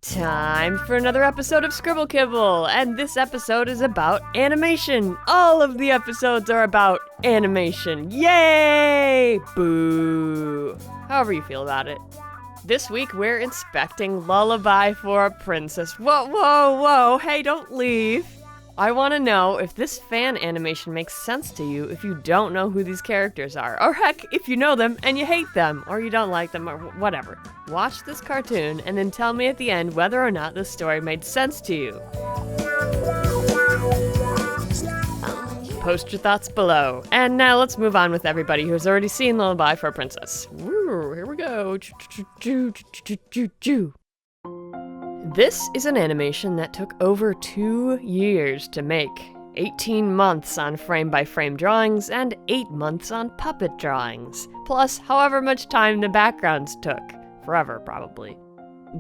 Time for another episode of Scribble Kibble, and this episode is about animation. All of the episodes are about animation. Yay! Boo! However you feel about it. This week we're inspecting Lullaby for a Princess. Whoa, hey, don't leave. I want to know if this fan animation makes sense to you if you don't know who these characters are. Or heck, if you know them and you hate them, or you don't like them, or whatever. Watch this cartoon and then tell me at the end whether or not the story made sense to you. Post your thoughts below. And now let's move on with everybody who's already seen Lullaby for a Princess. Woo, here we go. This is an animation that took over 2 years to make. 18 months on frame-by-frame drawings and 8 months on puppet drawings. Plus, however much time the backgrounds took. Forever, probably.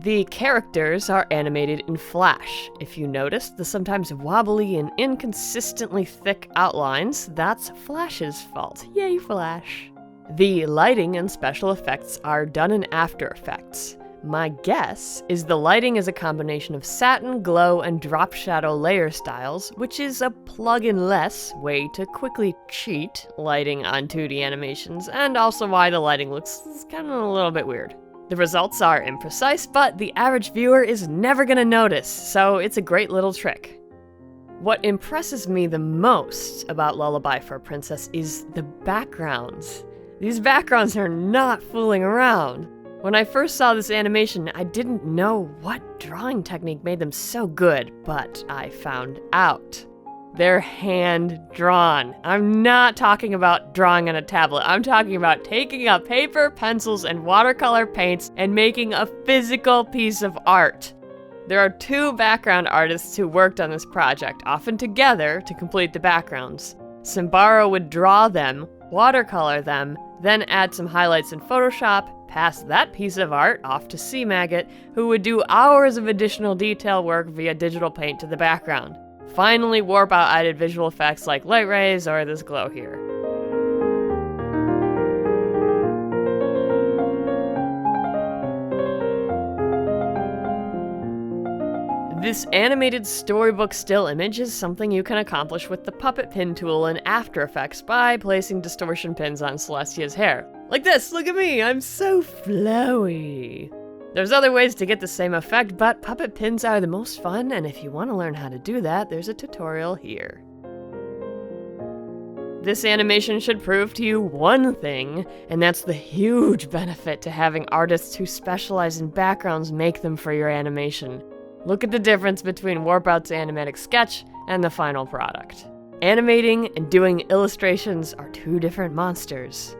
The characters are animated in Flash. If you notice the sometimes wobbly and inconsistently thick outlines, that's Flash's fault. Yay, Flash! The lighting and special effects are done in After Effects. My guess is the lighting is a combination of satin, glow, and drop shadow layer styles, which is a plug-in-less way to quickly cheat lighting on 2D animations, and also why the lighting looks kind of a little bit weird. The results are imprecise, but the average viewer is never gonna notice, so it's a great little trick. What impresses me the most about Lullaby for a Princess is the backgrounds. These backgrounds are not fooling around. When I first saw this animation, I didn't know what drawing technique made them so good, but I found out. They're hand-drawn. I'm not talking about drawing on a tablet. I'm talking about taking up paper, pencils, and watercolor paints and making a physical piece of art. There are 2 background artists who worked on this project, often together to complete the backgrounds. Simbaro would draw them, watercolor them, then add some highlights in Photoshop, pass that piece of art off to cmaggot, who would do hours of additional detail work via digital paint to the background. Finally, WarpOut added visual effects like light rays or this glow here. This animated storybook still image is something you can accomplish with the puppet pin tool in After Effects by placing distortion pins on Celestia's hair. Like this, look at me, I'm so flowy. There's other ways to get the same effect, but puppet pins are the most fun, and if you want to learn how to do that, there's a tutorial here. This animation should prove to you one thing, and that's the huge benefit to having artists who specialize in backgrounds make them for your animation. Look at the difference between WarpOut's animatic sketch and the final product. Animating and doing illustrations are 2 different monsters.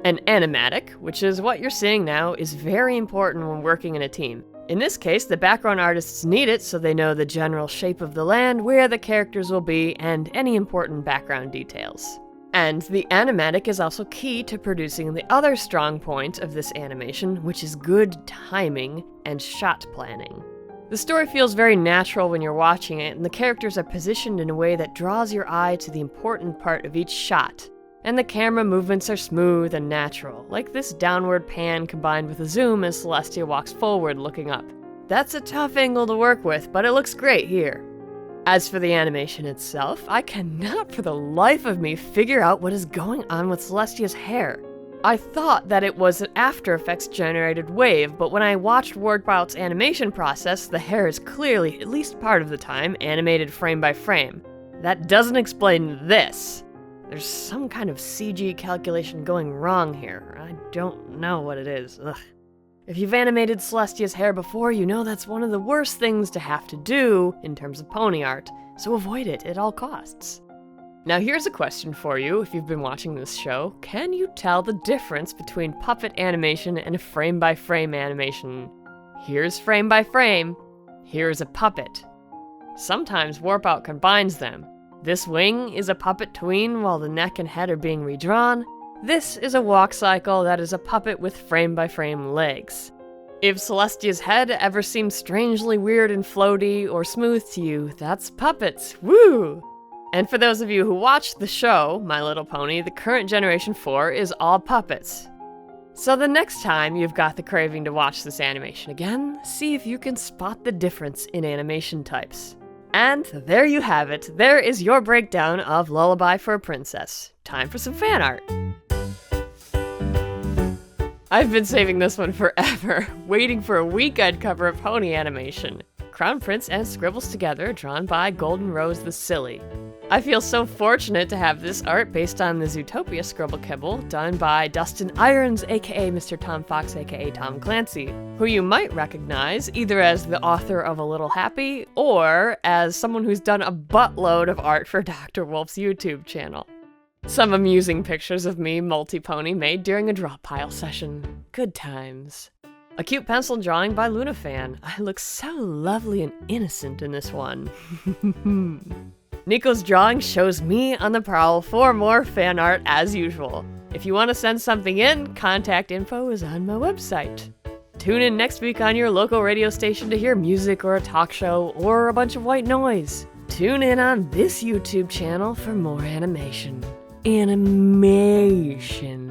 An animatic, which is what you're seeing now, is very important when working in a team. In this case, the background artists need it so they know the general shape of the land, where the characters will be, and any important background details. And the animatic is also key to producing the other strong point of this animation, which is good timing and shot planning. The story feels very natural when you're watching it, and the characters are positioned in a way that draws your eye to the important part of each shot. And the camera movements are smooth and natural, like this downward pan combined with a zoom as Celestia walks forward looking up. That's a tough angle to work with, but it looks great here. As for the animation itself, I cannot for the life of me figure out what is going on with Celestia's hair. I thought that it was an After Effects generated wave, but when I watched WarpOut's animation process, the hair is clearly, at least part of the time, animated frame by frame. That doesn't explain this. There's some kind of CG calculation going wrong here. I don't know what it is. Ugh. If you've animated Celestia's hair before, you know that's one of the worst things to have to do in terms of pony art, so avoid it at all costs. Now here's a question for you if you've been watching this show. Can you tell the difference between puppet animation and frame-by-frame animation? Here's frame-by-frame, here's a puppet. Sometimes WarpOut combines them. This wing is a puppet tween while the neck and head are being redrawn. This is a walk cycle that is a puppet with frame-by-frame legs. If Celestia's head ever seems strangely weird and floaty or smooth to you, that's puppets. Woo! And for those of you who watched the show, My Little Pony, the current Generation 4 is all puppets. So the next time you've got the craving to watch this animation again, see if you can spot the difference in animation types. And there you have it. There is your breakdown of Lullaby for a Princess. Time for some fan art. I've been saving this one forever, waiting for a weekend cover of pony animation. Crown Prince and Scribbles Together, drawn by Golden Rose TheSilly. I feel so fortunate to have this art based on the Zootopia Scribble Kibble, done by Dustinirons, aka Mr. Tom Fox, aka Tom Clancy, who you might recognize either as the author of A Little Happy, or as someone who's done a buttload of art for Dr. Wolf's YouTube channel. Some amusing pictures of me, Multiponi, made during a drop pile session. Good times. A cute pencil drawing by Lunafan. I look so lovely and innocent in this one. Niko's drawing shows me on the prowl for more fan art as usual. If you want to send something in, contact info is on my website. Tune in next week on your local radio station to hear music or a talk show or a bunch of white noise. Tune in on this YouTube channel for more animation. Animation.